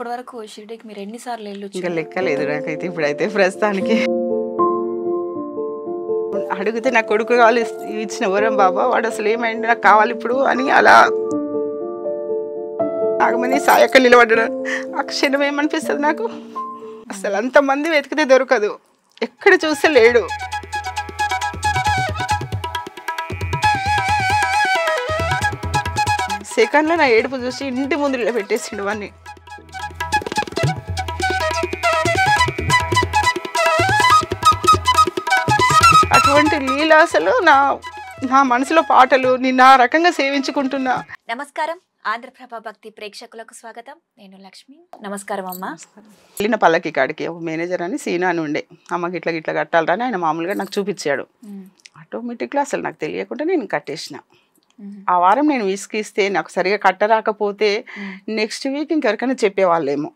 ఇప్పటి వరకు షిరిడీకి మీరు ఎన్ని సార్లు వెళ్ళొచ్చు? ఇంకా లెక్కలేదు నాకైతే ఇప్పుడైతే ప్రస్తుతానికి. అడిగితే నా కొడుకు కావాలి ఇచ్చిన వరం బాబా, వాడు అసలు ఏమైంది నాకు కావాలి ఇప్పుడు అని అలా నాగమని సాయక్క నిలబడ్డా. ఆ క్షణం ఏమనిపిస్తుంది నాకు, అసలు అంతమంది వెతికితే దొరకదు, ఎక్కడ చూస్తే లేడు. సెకండ్లో నా ఏడుపు చూసి ఇంటి ముందు ఇలా పెట్టేసిండు వాడిని. అటువంటి లీల అసలు నా నా మనసులో పాటలు నేను ఆ రకంగా సేవించుకుంటున్నా. నమస్కారం, ఆంధ్రప్రభ భక్తి ప్రేక్షకులకు స్వాగతం. నేను లక్ష్మి. నమస్కారం అమ్మ. వెళ్ళిన పల్లకి కాడికి ఒక మేనేజర్ అని సీనా అని ఉండే, అమ్మకి ఇట్లా ఇట్లా కట్టాలని ఆయన మామూలుగా నాకు చూపించాడు. ఆటోమేటిక్గా అసలు నాకు తెలియకుండా నేను కట్టేసిన. ఆ వారం నేను విసిగిస్తే నాకు సరిగా కట్టరాకపోతే నెక్స్ట్ వీక్ ఇంకెవరికైనా చెప్పేవాళ్ళేమో,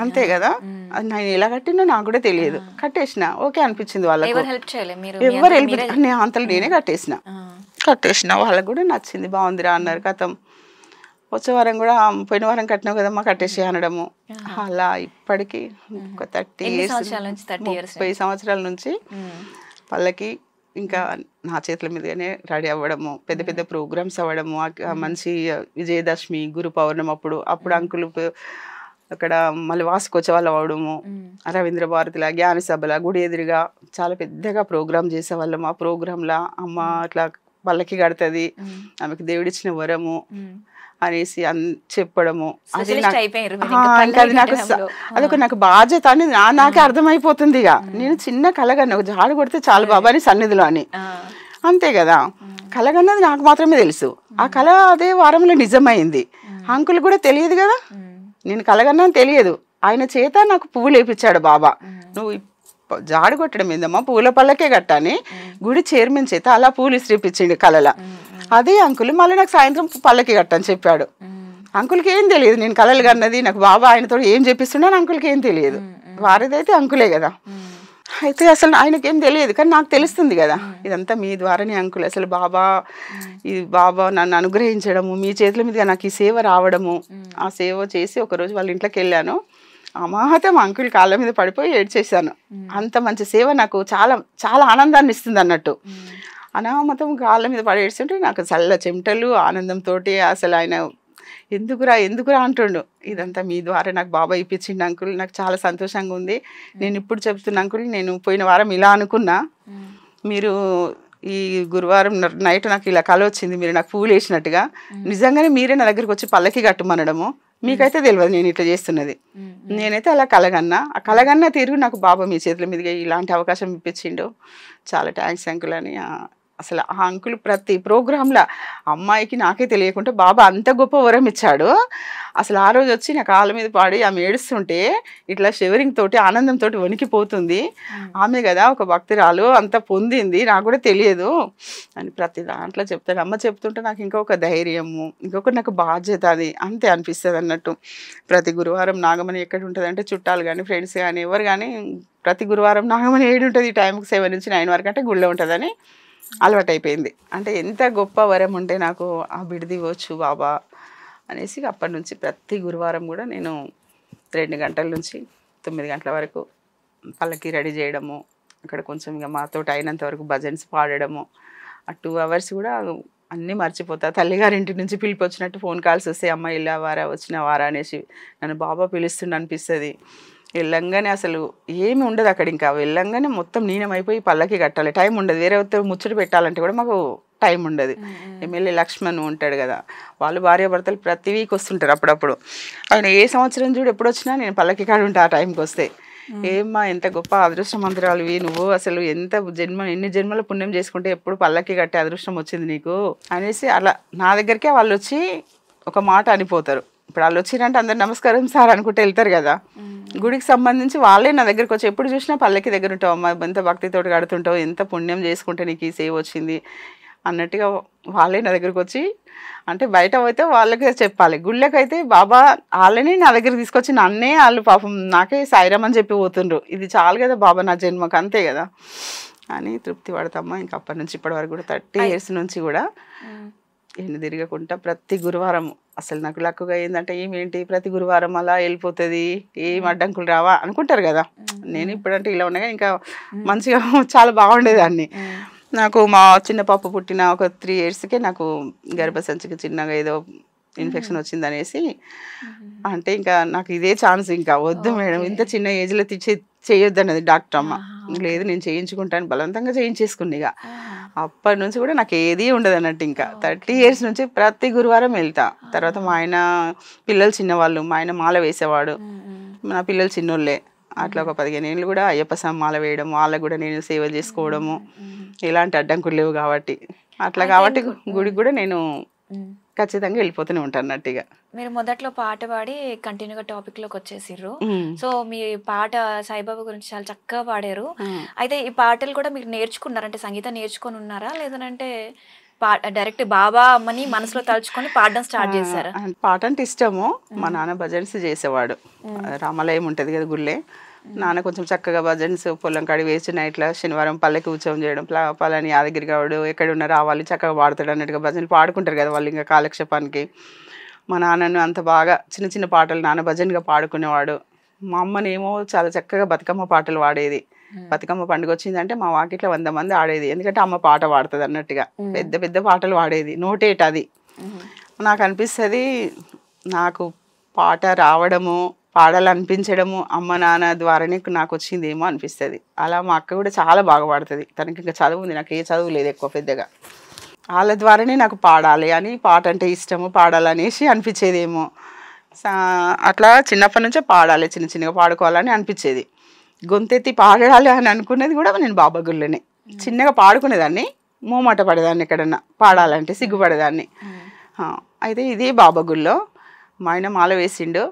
అంతే కదా. అది నేను ఎలా కట్టినో నాకు కూడా తెలియదు. కట్టేసిన, ఓకే అనిపించింది వాళ్ళకి. ఎవరు హెల్ప్ నేను అంతలో నేనే కట్టేసిన. వాళ్ళకి కూడా నచ్చింది, బాగుందిరా అన్నారు. కథం వచ్చే వారం కూడా పోయిన వారం కట్టినావు కదమ్మా కట్టేసి అనడము. అలా ఇప్పటికీ ఒక 30 years 30 సంవత్సరాల నుంచి పల్లకి ఇంకా నా చేతుల మీదనే రెడీ అవ్వడము, పెద్ద పెద్ద ప్రోగ్రామ్స్ అవ్వడము. మంచి విజయదశమి, గురు పౌర్ణమి అప్పుడు అంకులు అక్కడ మళ్ళీ వాసుకొచ్చేవాళ్ళు అవ్వడము. రవీంద్ర భారతిలా, జ్ఞాన సభల, గుడి ఎదురుగా చాలా పెద్దగా ప్రోగ్రామ్ చేసేవాళ్ళము. ఆ ప్రోగ్రాంలో అమ్మ అట్లా పల్లకి కడుతుంది, ఆమెకు దేవుడిచ్చిన వరము అనేసి చెప్పడము. అది అదొక నాకు బాధ్యత అని నాకే అర్థమైపోతుంది. ఇక నేను చిన్న కలగన్న ఒక జాడు కొడితే చాలు బాబా అని సన్నిధిలో అని, అంతే కదా. కలగన్నది నాకు మాత్రమే తెలుసు. ఆ కళ అదే వారంలో నిజమైంది. అంకుల్ కూడా తెలియదు కదా, నేను కలగన్నా తెలియదు. ఆయన చేత నాకు పువ్వులు వేపించాడు బాబా. నువ్వు జాడు కొట్టడం ఏందమ్మా, పూల పల్లకే కట్టాని గుడి చైర్మన్ చేత అలా పూలు ఇస్త్రీపించిండు కళల. అదే అంకుల్ మళ్ళీ నాకు సాయంత్రం పల్లకి కట్టని చెప్పాడు. అంకుల్కి ఏం తెలియదు నేను కళలు కన్నది, నాకు బాబా ఆయనతో ఏం చెప్పిస్తున్నాను అంకుల్కి ఏం తెలియదు. వారిదైతే అంకులే కదా. అయితే అసలు ఆయనకేం తెలియదు, కానీ నాకు తెలుస్తుంది కదా ఇదంతా మీ ద్వారానే అంకుల్. అసలు బాబా బాబా నన్ను అనుగ్రహించడము, మీ చేతుల మీదుగా నాకు ఈ సేవ రావడము. ఆ సేవ చేసి ఒకరోజు వాళ్ళ ఇంట్లోకి వెళ్ళాను. అమాహతం అంకుల్ కాళ్ళ మీద పడిపోయి ఏడ్చేసాను. అంత మంచి సేవ నాకు చాలా చాలా ఆనందాన్ని ఇస్తుంది అన్నట్టు. అనామతం కాళ్ళ మీద పడి ఏడ్చుంటే నాకు చల్ల చెమటలు ఆనందంతో అసలు ఆయన ఎందుకురా అంటుండు. ఇదంతా మీ ద్వారా నాకు బాబా ఇప్పించిండు అంకుల్, నాకు చాలా సంతోషంగా ఉంది. నేను ఇప్పుడు చెప్తున్నా అంకుల్, నేను పోయిన వారం ఇలా అనుకున్నా, మీరు ఈ గురువారం నైట్ నాకు ఇలా కల వచ్చింది, మీరు నాకు పూలు వేసినట్టుగా. నిజంగానే మీరే నా దగ్గరికి వచ్చి పల్లకి కట్టమనడము. మీకైతే తెలియదు నేను ఇట్లా చేస్తున్నది. నేనైతే అలా కలగన్నా. ఆ కలగన్నా తిరుగు నాకు బాబా మీ చేతుల మీదుగా ఇలాంటి అవకాశం ఇప్పించిండు. చాలా థ్యాంక్స్ అంకుల్ అని. అసలు ఆ అంకుల్ ప్రతి ప్రోగ్రాంలో అమ్మాయికి నాకే తెలియకుండా బాబా అంత గొప్ప వరం ఇచ్చాడు. అసలు ఆ రోజు వచ్చి నా కాళ్ళ మీద పాడి ఆమె ఏడుస్తుంటే ఇట్లా షివరింగ్ తోటి ఆనందంతో వణికిపోతుంది. ఆమె కదా ఒక భక్తురాలు అంత పొందింది, నాకు కూడా తెలియదు అని ప్రతి దాంట్లో చెప్తాను. అమ్మ చెప్తుంటే నాకు ఇంకొక ధైర్యము, ఇంకొకటి నాకు బాధ్యత, అది అంతే అనిపిస్తుంది అన్నట్టు. ప్రతి గురువారం నాగమణి ఎక్కడ ఉంటుంది అంటే చుట్టాలు కానీ ఫ్రెండ్స్ కానీ ఎవరు కానీ ప్రతి గురువారం నాగమణి 7 ఉంటుంది, ఈ టైంకి 7 నుంచి 9 వరకు అంటే గుళ్ళో ఉంటుందని అలవాటు అయిపోయింది. అంటే ఎంత గొప్ప వరం ఉంటే నాకు ఆ బిడిది ఇవ్వచ్చు బాబా అనేసి అప్పటి నుంచి ప్రతి గురువారం కూడా నేను 2 గంటల నుంచి 9 గంటల వరకు పల్లకి రెడీ చేయడము, అక్కడ కొంచెం ఇక మాతో అయినంత వరకు భజన్స్ పాడడము. ఆ 2 hours కూడా అన్నీ మర్చిపోతా. తల్లిగారింటి నుంచి పిలిపి వచ్చినట్టు ఫోన్ కాల్స్ వస్తే అమ్మ వెళ్ళావారా వచ్చినవారా అనేసి నన్ను బాబా పిలుస్తుండ అనిపిస్తుంది. వెళ్ళంగానే అసలు ఏమి ఉండదు అక్కడ, ఇంకా వెళ్ళంగానే మొత్తం లీనమైపోయి పల్లకి కట్టాలి, టైం ఉండదు. వేరే ముచ్చట పెట్టాలంటే కూడా మాకు టైం ఉండదు. ఎమ్మెల్యే లక్ష్మణ్ ఉంటాడు కదా, వాళ్ళు భార్యాభర్తలు ప్రతి వీక్ వస్తుంటారు అప్పుడప్పుడు. ఆయన ఏ సంవత్సరం చూడు ఎప్పుడు వచ్చినా నేను పల్లకి కాడ ఉంటా ఆ టైంకి వస్తే. ఏమ్మా ఎంత గొప్ప అదృష్టమంతురాలివి నువ్వు, అసలు ఎంత ఎన్ని జన్మల పుణ్యం చేసుకుంటే ఎప్పుడు పల్లకి కట్టే అదృష్టం వచ్చింది నీకు అనేసి అలా నా దగ్గరికే వాళ్ళు వచ్చి ఒక మాట అనిపోతారు. ఇప్పుడు వాళ్ళు వచ్చిరంటే అందరు నమస్కారం సార్ అనుకుంటే వెళ్తారు కదా. గుడికి సంబంధించి వాళ్ళే నా దగ్గరికి వచ్చి ఎప్పుడు చూసినా పల్లకి దగ్గర ఉంటావు అమ్మా, ఎంత భక్తితోటి కడుతుంటావు, ఎంత పుణ్యం చేసుకుంటే నీకు ఈ సేవ వచ్చింది అన్నట్టుగా వాళ్ళే నా దగ్గరికి వచ్చి, అంటే బయట పోతే వాళ్ళకే చెప్పాలి, గుళ్ళకైతే బాబా వాళ్ళని నా దగ్గర తీసుకొచ్చి నన్నే వాళ్ళు పాపం నాకే సాయిరామ్ అని చెప్పి పోతుండ్రు. ఇది చాలు కదా బాబా నా జన్మకు, అంతే కదా అని తృప్తి పడతామ్మా. ఇంకా అప్పటి నుంచి ఇప్పటి వరకు కూడా 30 years నుంచి కూడా ఎన్ని తిరగకుండా ప్రతి గురువారం అసలు నాకు లక్కుగా ఏంటంటే ఏమేంటి ప్రతి గురువారం అలా వెళ్ళిపోతుంది, ఏం అడ్డంకులు రావా అనుకుంటారు కదా. నేను ఇప్పుడంటే ఇలా ఉన్నా ఇంకా మంచిగా చాలా బాగుండేదాన్ని. నాకు మా చిన్న పాప పుట్టిన ఒక 3 yearsకే నాకు గర్భసంచికి చిన్నగా ఏదో ఇన్ఫెక్షన్ వచ్చిందనేసి, అంటే ఇంకా నాకు ఇదే ఛాన్స్, ఇంకా వద్దు మేడం ఇంత చిన్న ఏజ్లో చేయొద్దు అన్నది డాక్టర్ అమ్మ. లేదు నేను చేయించుకుంటాను, బలవంతంగా చేయించేసుకుని. ఇక అప్పటి నుంచి కూడా నాకు ఏది ఉండదు అన్నట్టు. ఇంకా 30 years నుంచి ప్రతి గురువారం వెళ్తా. తర్వాత మా ఆయన పిల్లలు చిన్నవాళ్ళు, మా ఆయన మాల వేసేవాడు, నా పిల్లలు చిన్నోళ్ళే. అట్లా ఒక 15 ఏళ్ళు కూడా అయ్యప్ప స్వామి మాల వేయడం, వాళ్ళకు కూడా నేను సేవలు చేసుకోవడము, ఎలాంటి అడ్డంకులు లేవు కాబట్టి అట్లా. కాబట్టి గుడికి కూడా నేను ఖచ్చితంగా వెళ్ళిపోతూనే ఉంటాను అన్నట్టుగా. మీరు మొదట్లో పాట పాడి కంటిన్యూగా టాపిక్ లోకి వచ్చేసిర్రు. సో మీ పాట సాయిబాబా గురించి చాలా చక్కగా పాడారు. అయితే ఈ పాటలు కూడా మీరు నేర్చుకున్నారా, అంటే సంగీతం నేర్చుకొని ఉన్నారా, లేదంటే డైరెక్ట్ బాబా అమ్మని మనసులో తలుచుకొని పాడడం స్టార్ట్ చేశారా? పాట అంటే ఇష్టము. మా నాన్న భజన్స్ చేసేవాడు, రామాలయం ఉంటది కదా గుళ్ళే. నాన్న కొంచెం చక్కగా భజన్స్ పొలం కాడి వేసి నైట్లా శనివారం పల్లెకి ఉత్సవం చేయడం, పలాని యాదగిరి కావడు ఎక్కడున్నా రావాలి చక్కగా పాడతాడు అన్నట్టుగా భజనలు పాడుకుంటారు కదా వాళ్ళు ఇంకా కాలక్షేపానికి. మా నాన్నను అంత బాగా చిన్న చిన్న పాటలు నాన్న భజనగా పాడుకునేవాడు. మా అమ్మనేమో చాలా చక్కగా బతుకమ్మ పాటలు పాడేది. బతుకమ్మ పండుగ వచ్చిందంటే మా వాకిట్లో 100 మంది ఆడేది, ఎందుకంటే అమ్మ పాట పాడుతుంది అన్నట్టుగా. పెద్ద పెద్ద పాటలు పాడేది, నోటేట అది. నాకు అనిపిస్తుంది నాకు పాట రావడము పాడాలనిపించడము అమ్మ నాన్న ద్వారానే నాకు వచ్చిందేమో అనిపిస్తుంది. అలా మా అక్క కూడా చాలా బాగా పాడుతుంది. తనకి ఇంకా చదువు ఉంది, నాకు ఏ చదువు లేదు ఎక్కువ పెద్దగా. వాళ్ళ ద్వారానే నాకు పాడాలి అని, పాట అంటే ఇష్టము, పాడాలనేసి అనిపించేదేమో. అట్లా చిన్నప్పటి నుంచే పాడాలి, చిన్న చిన్నగా పాడుకోవాలని అనిపించేది. గొంతెత్తి పాడాలి అని అనుకునేది కూడా నేను బాబా గుళ్ళోనే. చిన్నగా పాడుకునేదాన్ని, మోమాట పడేదాన్ని, ఎక్కడన్నా పాడాలంటే సిగ్గుపడేదాన్ని. అయితే ఇదే బాబా గుళ్ళో మా ఆయన మాల వేసిండు,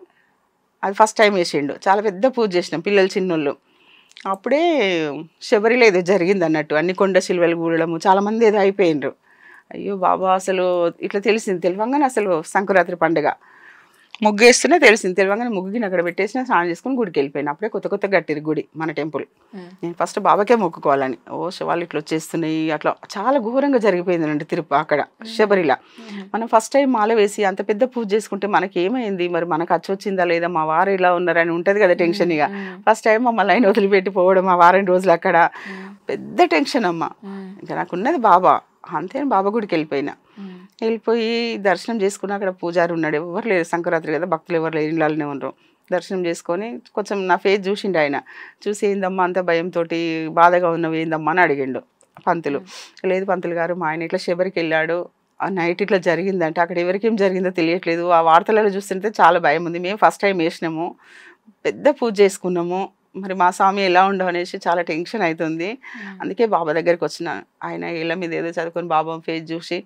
అది ఫస్ట్ టైం వేసిండు. చాలా పెద్ద పూజ చేసినాం, పిల్లలు చిన్నోళ్ళు. అప్పుడే శబరిలో ఏదో జరిగింది అన్నట్టు, అన్ని కొండ శిల్వలు కూడడము, చాలామంది ఏదో అయిపోయినరు. అయ్యో బాబా అసలు ఇట్లా తెలిసింది. తెలియంగానే అసలు సంక్రాంతి పండుగ ముగ్గు వేస్తూనే తెలిసింది. తెలియంగానే ముగ్గుని అక్కడ పెట్టేసిన, స్నానం చేసుకుని గుడికి వెళ్ళిపోయినా. అప్పుడే కొత్త కట్టిరు గుడి మన టెంపుల్. నేను ఫస్ట్ బాబాకే మొక్కుకోవాలని, శవాలు ఇట్లా వచ్చేస్తున్నాయి, అట్లా చాలా ఘోరంగా జరిగిపోయిందండి అక్కడ శబరిలా. మనం ఫస్ట్ టైం మాల వేసి అంత పెద్ద పూజ చేసుకుంటే మనకి ఏమైంది, మరి మనకు వచ్చిందా లేదా, మా వారు ఇలా ఉన్నారని ఉంటుంది కదా టెన్షన్. ఇక ఫస్ట్ టైం మమ్మల్ని ఆయన వదిలిపెట్టి పోవడం, ఆ వారం రోజులు అక్కడ పెద్ద టెన్షన్ అమ్మ. ఇంకా నాకున్నది బాబా, అంతే బాబా గుడికి వెళ్ళిపోయి దర్శనం చేసుకుని, అక్కడ పూజారి ఉన్నాడు, ఎవరు లేరు, సంక్రాంతి కదా భక్తులు ఎవరు లేరు, ఇళ్ళనే ఉన్నారు. దర్శనం చేసుకొని కొంచెం నా ఫేస్ చూసిండు ఆయన. చూసి ఏందమ్మా అంత భయంతో బాధగా ఉన్నవి ఏందమ్మా అని అడిగిండు పంతులు. లేదు పంతులు గారు, మా ఆయన ఇట్లా శబరికి వెళ్ళాడు, ఆ నైట్ ఇట్లా జరిగిందంటే అక్కడ ఎవరికేం జరిగిందో తెలియట్లేదు, ఆ వార్తలలో చూస్తుంటే చాలా భయం ఉంది, మేము ఫస్ట్ టైం వేసినాము, పెద్ద పూజ చేసుకున్నాము, మరి మా స్వామి ఎలా ఉండవు అనేసి చాలా టెన్షన్ అవుతుంది. అందుకే బాబా దగ్గరికి వచ్చిన. ఆయన ఇళ్ళ మీద ఏదో చదువుకొని బాబా ఫేస్ చూసి,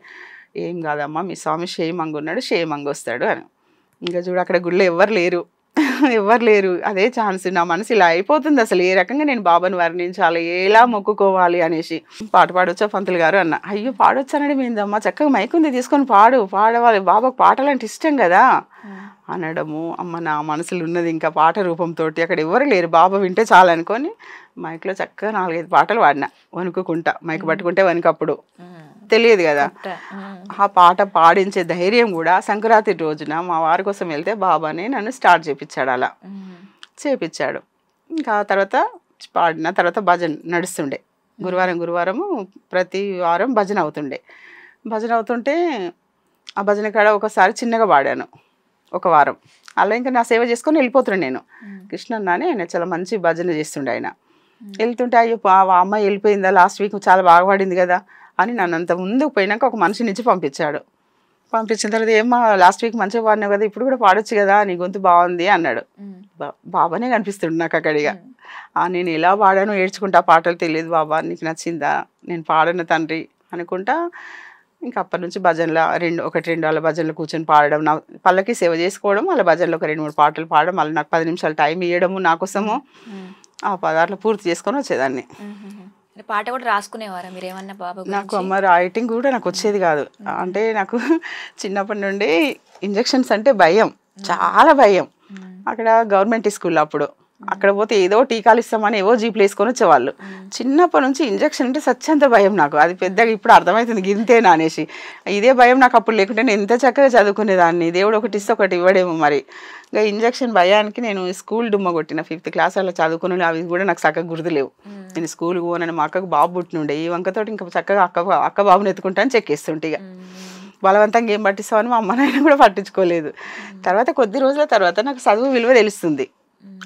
ఏం కాదమ్మా మీ స్వామి క్షేమంగా ఉన్నాడు, క్షేమంగా వస్తాడు అని. ఇంకా చూడు అక్కడ గుళ్ళో ఎవరు లేరు, అదే ఛాన్స్. నా మనసు ఇలా అయిపోతుంది, అసలు ఏ రకంగా నేను బాబాను వర్ణించాలి, ఎలా మొక్కుకోవాలి అనేసి. పాట పాడొచ్చా పంతులు గారు అన్న. అయ్యో పాడొచ్చానండి ఏందమ్మా, చక్కగా మైకుంది తీసుకొని పాడవాలి, బాబాకు పాటలంటే ఇష్టం కదా అనడము. అమ్మ నా మనసులో ఉన్నది ఇంకా పాట రూపంతో, అక్కడ ఎవరు లేరు, బాబా వింటే చాలు అనుకొని మైక్లో చక్కగా 4-5 పాటలు పాడినా వణుకుంటా. మైక్ పట్టుకుంటే వణుకప్పుడు తెలియదు కదా. ఆ పాట పాడించే ధైర్యం కూడా సంక్రాంతి రోజున మా వారి కోసం వెళ్తే బాబానే నన్ను స్టార్ట్ చేపించాడు, అలా చేపించాడు. ఇంకా తర్వాత పాడిన తర్వాత భజన నడుస్తుండే, గురువారము ప్రతి వారం భజన అవుతుంటే ఆ భజన కాడ ఒకసారి చిన్నగా పాడాను ఒక వారం. అలా ఇంకా నా సేవ చేసుకొని వెళ్ళిపోతున్నాను నేను. కృష్ణన్న అని ఆయన చాలా మంచి భజన చేస్తుండే. ఆయన వెళ్తుంటే అయ్యో ఆ అమ్మాయి వెళ్ళిపోయిందా, లాస్ట్ వీక్ చాలా బాగా పాడింది కదా అని నన్ను అంత ముందుకు పోయినాక ఒక మనిషి నుంచి పంపించిన తర్వాత ఏమ్మా లాస్ట్ వీక్ మంచిగా పాడినావు కదా, ఇప్పుడు కూడా పాడొచ్చు కదా, నీ గొంతు బాగుంది అన్నాడు. బాబానే కనిపిస్తుండు నాకు అక్కడిగా. నేను ఎలా పాడానో ఏడ్చుకుంటా, పాటలు తెలియదు బాబా నీకు నచ్చిందా, నేను పాడను తండ్రి అనుకుంటా. ఇంకా అప్పటి నుంచి భజనలో 1-2 వాళ్ళ భజనలు కూర్చొని పాడడం, నా పల్లకి సేవ చేసుకోవడం, వాళ్ళ భజనలో ఒక 2-3 పాటలు పాడడం, మళ్ళీ నాకు 10 నిమిషాలు టైం ఇవ్వడము నా కోసము. ఆ పదార్థాలు పూర్తి చేసుకొని వచ్చేదాన్ని. పాట కూడా రాసుకునేవారా మీరు ఏమన్నా బాబా? నాకు అమ్మ రైటింగ్ కూడా నాకు వచ్చేది కాదు. అంటే నాకు చిన్నప్పటి నుండి ఇంజెక్షన్స్ అంటే భయం, చాలా భయం. అక్కడ గవర్నమెంట్ స్కూల్ అప్పుడు అక్కడ పోతే ఏదో టీకాలు ఇస్తామని ఏవో జీపులు వేసుకొని వచ్చేవాళ్ళు. చిన్నప్పటి నుంచి ఇంజక్షన్ అంటే సత్యంత భయం నాకు. అది పెద్దగా ఇప్పుడు అర్థమవుతుంది గింతేనా అనేసి. ఇదే భయం నాకు అప్పుడు లేకుంటే నేను ఎంత చక్కగా చదువుకునేదాన్ని. దేవుడు ఒకటి ఇస్తే ఒకటి ఇవ్వడేమో మరి. ఇంకా ఇంజక్షన్ భయానికి నేను స్కూల్ డుమ్మ కొట్టిన 5th క్లాస్ అలా చదువుకుని అవి కూడా నాకు చక్కగా గుర్తులేవు. నేను స్కూల్కి పోనని మా అక్కకు బాబు పుట్టినుండే. ఈ వంకతోటి ఇంకా చక్కగా అక్క బాబుని ఎత్తుకుంటాను చెక్కేస్తుంటే ఇక బలవంతంగా ఏం పట్టిస్తామని మా అమ్మ నాయన కూడా పట్టించుకోలేదు. తర్వాత కొద్ది రోజుల తర్వాత నాకు చదువు విలువ తెలుస్తుంది.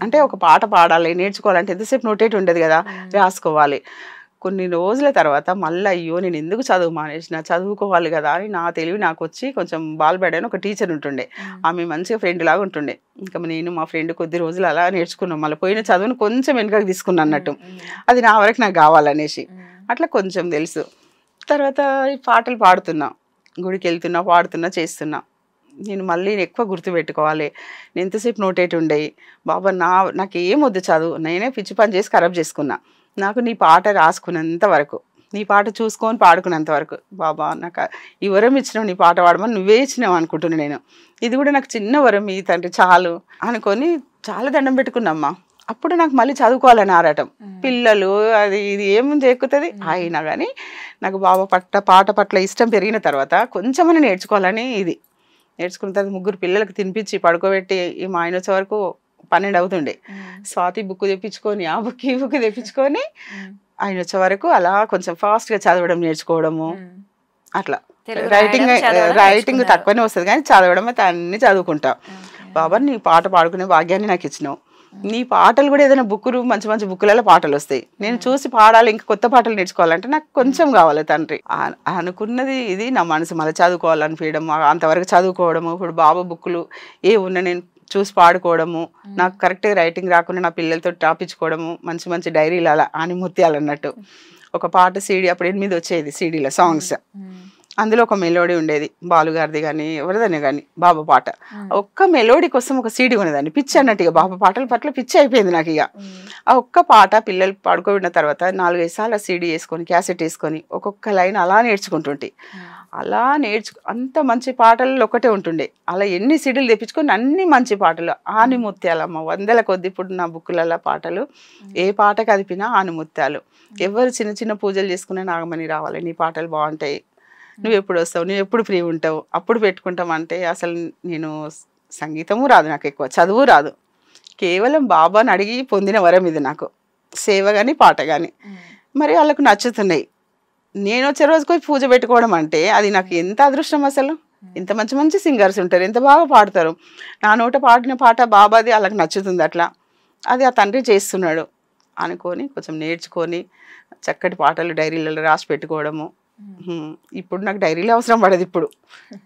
అంటే ఒక పాట పాడాలి నేర్చుకోవాలంటే ఎంతసేపు నోటేట్ ఉండదు కదా, రాసుకోవాలి. కొన్ని రోజుల తర్వాత మళ్ళీ అయ్యో నేను ఎందుకు చదువు మానేసిన, చదువుకోవాలి కదా అని నా తెలివి నాకు వచ్చి కొంచెం బాల్బడి అని ఒక టీచర్ ఉంటుండే. ఆమె మంచిగా ఫ్రెండ్ లాగా ఉంటుండే. ఇంకా నేను మా ఫ్రెండ్ కొద్ది రోజులు అలా నేర్చుకున్నాం. మళ్ళీ పోయిన చదువును కొంచెం వెనుకకు తీసుకున్నా అన్నట్టు. అది నా వరకు నాకు కావాలనేసి అట్లా కొంచెం తెలుసు. తర్వాత ఈ పాటలు పాడుతున్నా, గుడికి వెళ్తున్నా, పాడుతున్నా, చేస్తున్నా. నేను మళ్ళీ ఎక్కువ గుర్తుపెట్టుకోవాలి. నేను ఎంతసేపు నోటేట్ ఉండేవి. బాబా నాకు ఏం వద్దు చదువు, నేనే పిచ్చి పని చేసి ఖరాబ్ చేసుకున్నా. నాకు నీ పాట రాసుకున్నంత వరకు, నీ పాట చూసుకొని పాడుకున్నంత వరకు బాబా నాకు ఈ వరం ఇచ్చినావు, నీ పాట పాడమని నువ్వే ఇచ్చినావు అనుకుంటున్నాను నేను. ఇది కూడా నాకు చిన్న వరం ఈ తండ్రి చాలు అనుకొని చాలా దండం పెట్టుకున్నమ్మా. అప్పుడు నాకు మళ్ళీ చదువుకోవాలని ఆరాటం. పిల్లలు అది ఇది ఏముంది ఎక్కుతుంది అయినా కానీ నాకు బాబా పాట పట్ల ఇష్టం పెరిగిన తర్వాత కొంచెమని నేర్చుకోవాలని ఇది నేర్చుకున్న తర్వాత 3 పిల్లలకి తినిపించి పడుకోబెట్టి మా ఆయన వచ్చే వరకు 12 అవుతుండే. స్వాతి బుక్ తెప్పించుకొని ఆ బుక్ ఈ బుక్ తెప్పించుకొని ఆయన వచ్చే వరకు అలా కొంచెం ఫాస్ట్గా చదవడం నేర్చుకోవడము. అట్లా రైటింగ్ తక్కువనే వస్తుంది కానీ చదవడం అయితే అన్ని చదువుకుంటా. బాబా నీ పాట పాడుకునే భాగ్యాన్ని నాకు ఇచ్చినావు. నీ పాటలు కూడా ఏదైనా బుక్కులు మంచి మంచి బుక్కులలో పాటలు వస్తాయి. నేను చూసి పాడాలి, ఇంకా కొత్త పాటలు నేర్చుకోవాలంటే నాకు కొంచెం కావాలి తండ్రి అనుకున్నది. ఇది నా మనసు మళ్ళీ చదువుకోవాలనిపించడం, అంతవరకు చదువుకోవడము. ఇప్పుడు బాబా బుక్కులు ఏ ఉన్నా నేను చూసి పాడుకోవడము, నాకు కరెక్ట్గా రైటింగ్ రాకుండా నా పిల్లలతో టాపించుకోవడము, మంచి మంచి డైరీలు అలా ఆనిముత్యాలు అన్నట్టు. ఒక పాట సీడీ అప్పుడు 8 వచ్చేది సీడీలో సాంగ్స్. అందులో ఒక మెలోడీ ఉండేది, బాలుగారిది కానీ ఎవరిదైనా కానీ బాబా పాట. ఒక్క మెలోడీ కోసం ఒక సీడీ కొనేదాన్ని, పిచ్చి అన్నట్టు. ఇక బాబా పాటల పట్ల పిచ్చి అయిపోయింది నాకు. ఇక ఆ ఒక్క పాట పిల్లలు పడుకోబడిన తర్వాత 4-5 సార్లు ఆ సీడీ వేసుకొని క్యాసెట్ వేసుకొని ఒక్కొక్క లైన్ అలా నేర్చుకుంటుంటే అలా అంత మంచి పాటలు ఒకటే ఉంటుండే. అలా ఎన్ని సీడీలు తెప్పించుకొని అన్ని మంచి పాటలు ఆనిముత్యాలమ్మ 100ల కొద్ది. ఇప్పుడు నా బుక్కులలో పాటలు ఏ పాట కదిపినా ఆనిముత్యాలు. ఎవరు చిన్న చిన్న పూజలు చేసుకునే నాగమణి రావాలి, నీ పాటలు బాగుంటాయి, నువ్వు ఎప్పుడు వస్తావు, నువ్వు ఎప్పుడు ఫ్రీ ఉంటావు, అప్పుడు పెట్టుకుంటాం అంటే. అసలు నేను సంగీతము రాదు, నాకు ఎక్కువ చదువు రాదు. కేవలం బాబాని అడిగి పొందిన వరం ఇది నాకు, సేవ కానీ పాట కానీ. మరి వాళ్ళకు నచ్చుతున్నాయి. నేను వచ్చే రోజుకు పూజ పెట్టుకోవడం అంటే అది నాకు ఎంత అదృష్టం. అసలు ఇంత మంచి మంచి సింగర్స్ ఉంటారు, ఎంత బాగా పాడతారు. నా నోట పాడిన పాట బాబాది వాళ్ళకి నచ్చుతుంది. అట్లా అది ఆ తండ్రి చేస్తున్నాడు అనుకొని కొంచెం నేర్చుకొని చక్కటి పాటలు డైరీలలో రాసి పెట్టుకోవడము. ఇప్పుడు నాకు డైరీలో అవసరం పడదు. ఇప్పుడు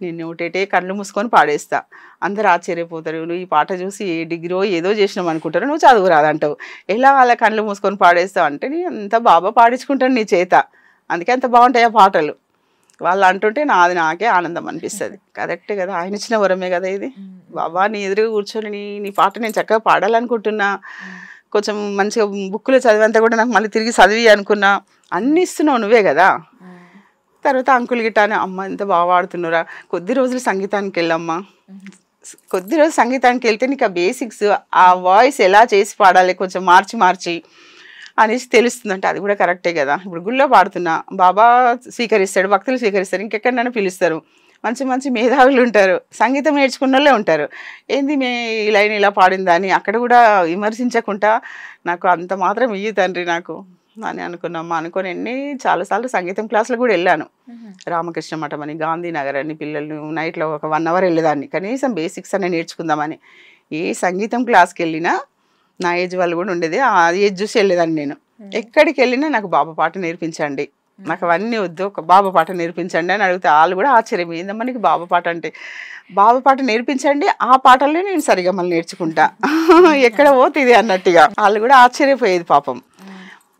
నేను నోటేటే కళ్ళు మూసుకొని పాడేస్తా. అందరు ఆశ్చర్యపోతారు, నువ్వు ఈ పాట చూసి ఏ డిగ్రీ ఏదో చేసినావు అనుకుంటారు, నువ్వు చదువు రాదంటావు, ఎలా అలా కళ్ళు మూసుకొని పాడేస్తావు అంటే నీ అంత బాబా పాడించుకుంటాను నీ చేత, అందుకే అంత బాగుంటాయి ఆ పాటలు. వాళ్ళు అంటుంటే నాకే ఆనందం అనిపిస్తుంది. కరెక్టే కదా, ఆయన ఇచ్చిన వరమే కదా ఇది. బాబా నీ ఎదురుగా కూర్చొని నీ పాట నేను చక్కగా పాడాలనుకుంటున్నా, కొంచెం మంచిగా బుక్కులో చదివంతా కూడా నాకు మళ్ళీ తిరిగి చదివి అనుకున్నా, అన్ని ఇస్తున్నావు నువ్వే కదా. తర్వాత అంకుల్ గిట్టానే అమ్మ ఎంత బాగా పాడుతున్నారా, కొద్ది రోజులు సంగీతానికి వెళ్ళమ్మా, కొద్ది రోజులు సంగీతానికి వెళ్తే నీకు ఆ బేసిక్స్, ఆ వాయిస్ ఎలా చేసి పాడాలి కొంచెం మార్చి అనేసి తెలుస్తుందంటే అది కూడా కరెక్టే కదా. ఇప్పుడు గుళ్ళో పాడుతున్నా, బాబా స్వీకరిస్తాడు, భక్తులు స్వీకరిస్తారు, ఇంకెక్కడైనా పిలుస్తారు, మంచి మంచి మేధావులు ఉంటారు, సంగీతం నేర్చుకున్న వాళ్ళే ఉంటారు. ఏంది ఈ లైన్ ఇలా పాడిందా అని అక్కడ కూడా విమర్శించకుండా నాకు అంత మాత్రం ఇయ్యి తండ్రి నాకు అని అనుకున్నామ్మా. అనుకొని చాలాసార్లు సంగీతం క్లాసులు కూడా వెళ్ళాను. రామకృష్ణ మఠం అని, గాంధీనగర్ అని, పిల్లలు నైట్లో ఒక 1 అవర్ వెళ్ళేదాన్ని, కనీసం బేసిక్స్ అనే నేర్చుకుందామని. ఏ సంగీతం క్లాస్కి వెళ్ళినా నా ఏజ్ వాళ్ళు కూడా ఉండేది, ఆ ఏజ్ చూసి వెళ్ళేదాన్ని నేను. ఎక్కడికి వెళ్ళినా నాకు బాబా పాట నేర్పించండి, నాకు అవన్నీ వద్దు, ఒక బాబా పాట నేర్పించండి అని అడిగితే వాళ్ళు కూడా ఆశ్చర్యం, ఏందమ్మా నీకు బాబా పాట అంటే. బాబా పాట నేర్పించండి, ఆ పాటలనే నేను సరిగా మళ్ళీ నేర్చుకుంటా, ఎక్కడ పోతుంది అన్నట్టుగా. వాళ్ళు కూడా ఆశ్చర్యపోయేది పాపం.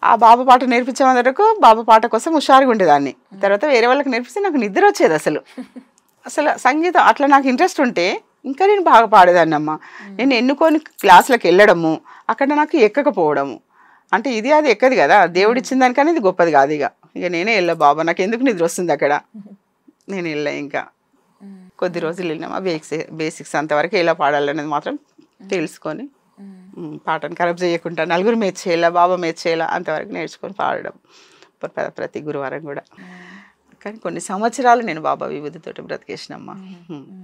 ఆ బాబా పాట నేర్పించే వరకు బాబా పాట కోసం హుషారుగా ఉండేదాన్ని. తర్వాత వేరే వాళ్ళకి నేర్పిస్తే నాకు నిద్ర వచ్చేది. అసలు సంగీతం అట్లా నాకు ఇంట్రెస్ట్ ఉంటే ఇంకా నేను బాగా పాడేదాన్ని అమ్మ. నేను ఎన్నుకొని క్లాసులకు వెళ్ళడము, అక్కడ నాకు ఎక్కకపోవడము అంటే ఇది అది ఎక్కదు కదా, దేవుడు ఇచ్చిన దానికన్నా ఇది గొప్పది కాదు. ఇక నేనే వెళ్ళా, బాబా నాకు ఎందుకు నిద్ర వస్తుంది అక్కడ, నేను వెళ్ళా. ఇంకా కొద్ది రోజులు వెళ్ళినామా బేసిక్స్ అంతవరకు ఎలా పాడాలనేది మాత్రం తెలుసుకొని పాటను ఖరాబ్ చేయకుండా నలుగురు మెచ్చేయాలా, బాబా మెచ్చేయాలా అంతవరకు నేర్చుకొని పాడడం ప్రతి గురువారం కూడా. కానీ కొన్ని సంవత్సరాలు నేను బాబా విభూతితోటి బ్రతికేసినమ్మా.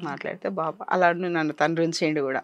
మాట్లాడితే బాబా అలా నన్ను తండ్రి ఉంచేయండి కూడా.